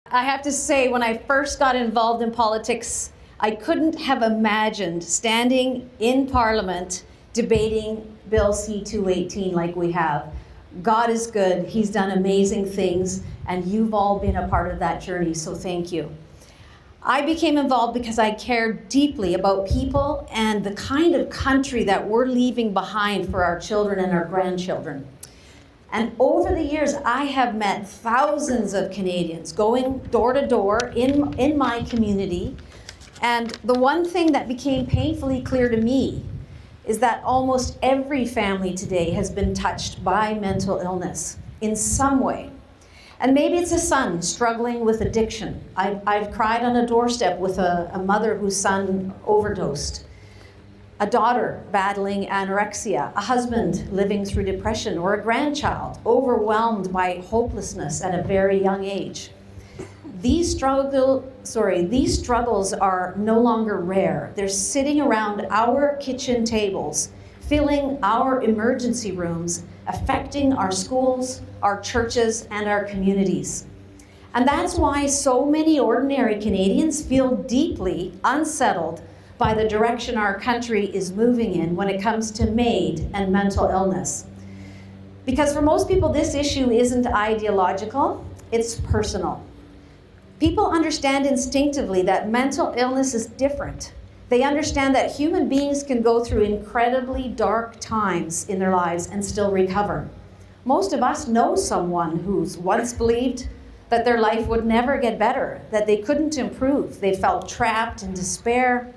I have to say, when I first got involved in politics, I couldn't have imagined standing in Parliament debating Bill C-218 like we have. God is good, He's done amazing things, and you've all been a part of that journey, so thank you. I became involved because I cared deeply about people and the kind of country that we're leaving behind for our children and our grandchildren. And over the years, I have met thousands of Canadians going door to door in my community. And the one thing that became painfully clear to me is that almost every family today has been touched by mental illness in some way. And maybe it's a son struggling with addiction. I've cried on a doorstep with a mother whose son overdosed. A daughter battling anorexia, a husband living through depression, or a grandchild overwhelmed by hopelessness at a very young age. These struggles are no longer rare. They're sitting around our kitchen tables, filling our emergency rooms, affecting our schools, our churches, and our communities. And that's why so many ordinary Canadians feel deeply unsettled by the direction our country is moving in when it comes to MAiD and mental illness. Because for most people, this issue isn't ideological, it's personal. People understand instinctively that mental illness is different. They understand that human beings can go through incredibly dark times in their lives and still recover. Most of us know someone who's once believed that their life would never get better, that they couldn't improve. They felt trapped in despair,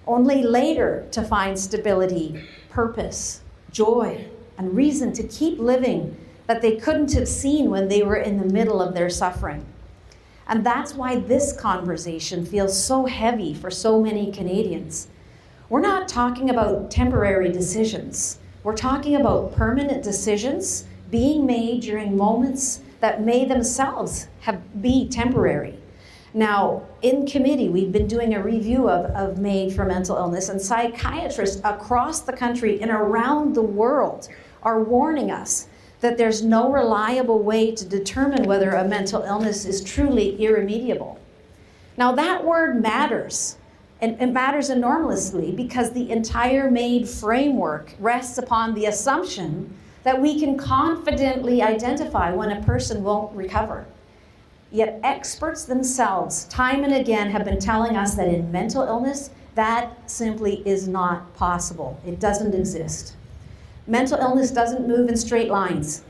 only later to find stability, purpose, joy, and reason to keep living that they couldn't have seen when they were in the middle of their suffering. And that's why this conversation feels so heavy for so many Canadians. We're not talking about temporary decisions. We're talking about permanent decisions being made during moments that may themselves be temporary. Now, in committee, we've been doing a review of MAiD for mental illness, and psychiatrists across the country and around the world are warning us that there's no reliable way to determine whether a mental illness is truly irremediable. Now, that word matters, and it matters enormously because the entire MAiD framework rests upon the assumption that we can confidently identify when a person won't recover. Yet experts themselves, time and again, have been telling us that in mental illness, that simply is not possible. It doesn't exist. Mental illness doesn't move in straight lines.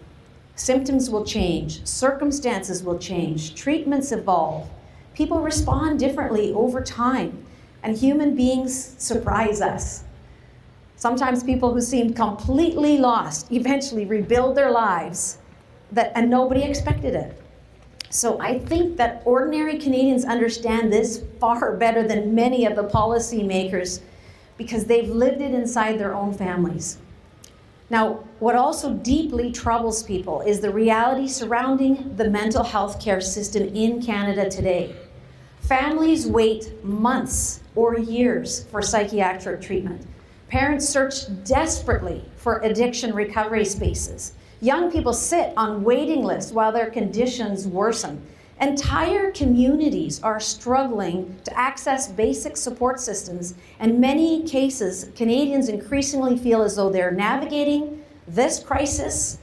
Symptoms will change, circumstances will change, treatments evolve. People respond differently over time, and human beings surprise us. Sometimes people who seemed completely lost eventually rebuild their lives, and nobody expected it. So I think that ordinary Canadians understand this far better than many of the policymakers because they've lived it inside their own families. Now, what also deeply troubles people is the reality surrounding the mental health care system in Canada today. Families wait months or years for psychiatric treatment. Parents search desperately for addiction recovery spaces. Young people sit on waiting lists while their conditions worsen. Entire communities are struggling to access basic support systems. In many cases, Canadians increasingly feel as though they're navigating this crisis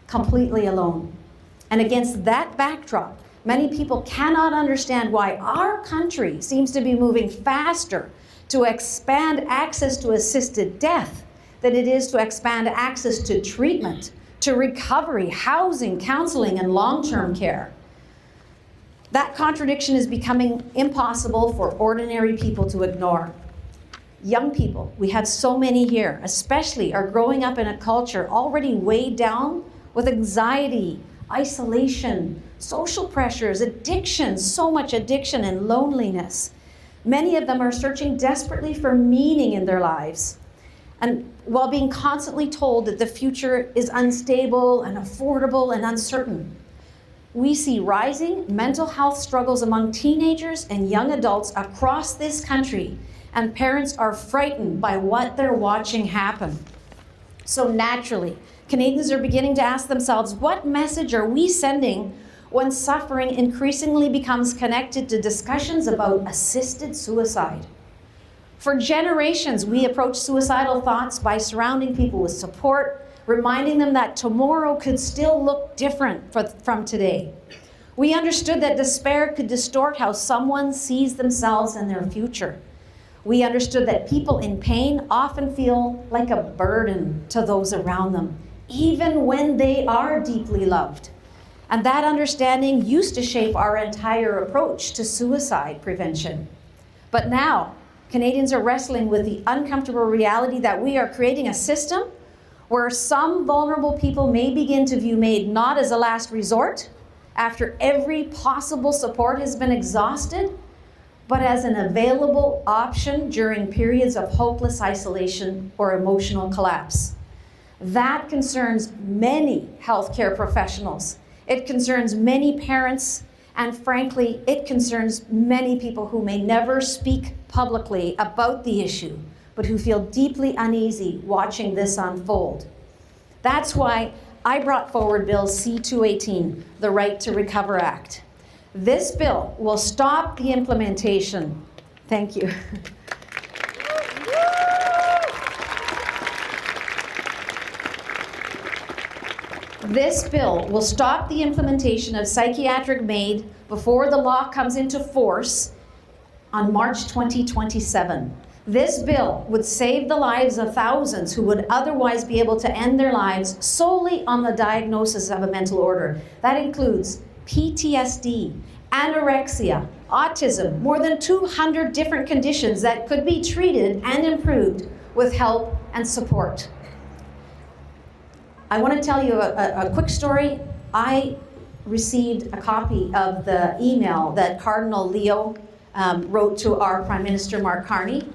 completely alone. And against that backdrop, many people cannot understand why our country seems to be moving faster to expand access to assisted death than it is to expand access to treatment, to recovery, housing, counseling, and long-term care. That contradiction is becoming impossible for ordinary people to ignore. Young people, we have so many here, especially are growing up in a culture already weighed down with anxiety, isolation, social pressures, addiction, so much addiction and loneliness. Many of them are searching desperately for meaning in their lives. And while being constantly told that the future is unstable and affordable and uncertain, we see rising mental health struggles among teenagers and young adults across this country, and parents are frightened by what they're watching happen. So naturally, Canadians are beginning to ask themselves, what message are we sending when suffering increasingly becomes connected to discussions about assisted suicide. For generations, we approached suicidal thoughts by surrounding people with support, reminding them that tomorrow could still look different from today. We understood that despair could distort how someone sees themselves and their future. We understood that people in pain often feel like a burden to those around them, even when they are deeply loved. And that understanding used to shape our entire approach to suicide prevention. But now, Canadians are wrestling with the uncomfortable reality that we are creating a system where some vulnerable people may begin to view MAiD not as a last resort, after every possible support has been exhausted, but as an available option during periods of hopeless isolation or emotional collapse. That concerns many healthcare professionals. It concerns many parents, and frankly, it concerns many people who may never speak publicly about the issue, but who feel deeply uneasy watching this unfold. That's why I brought forward Bill C-218, the Right to Recover Act. This bill will stop the implementation. Thank you. This bill will stop the implementation of psychiatric MAiD before the law comes into force on March 2027. This bill would save the lives of thousands who would otherwise be able to end their lives solely on the diagnosis of a mental order. That includes PTSD, anorexia, autism, more than 200 different conditions that could be treated and improved with help and support. I want to tell you a quick story. I received a copy of the email that Cardinal Leo wrote to our Prime Minister, Mark Carney,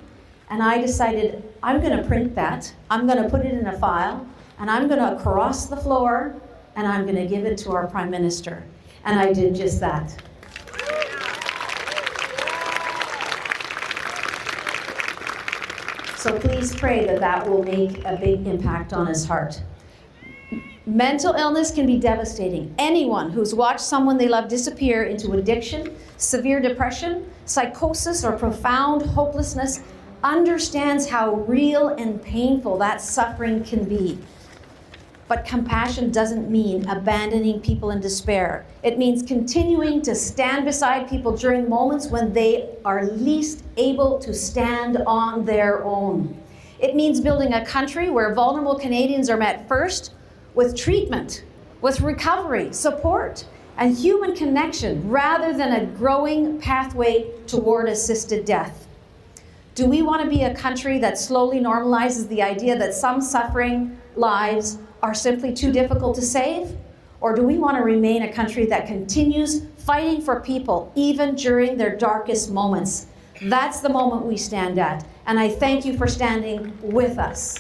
and I decided I'm going to print that, I'm going to put it in a file, and I'm going to cross the floor, and I'm going to give it to our Prime Minister. And I did just that. So please pray that that will make a big impact on his heart. Mental illness can be devastating. Anyone who's watched someone they love disappear into addiction, severe depression, psychosis, or profound hopelessness understands how real and painful that suffering can be. But compassion doesn't mean abandoning people in despair. It means continuing to stand beside people during moments when they are least able to stand on their own. It means building a country where vulnerable Canadians are met first, with treatment, with recovery, support, and human connection, rather than a growing pathway toward assisted death. Do we want to be a country that slowly normalizes the idea that some suffering lives are simply too difficult to save? Or do we want to remain a country that continues fighting for people even during their darkest moments? That's the moment we stand at, and I thank you for standing with us.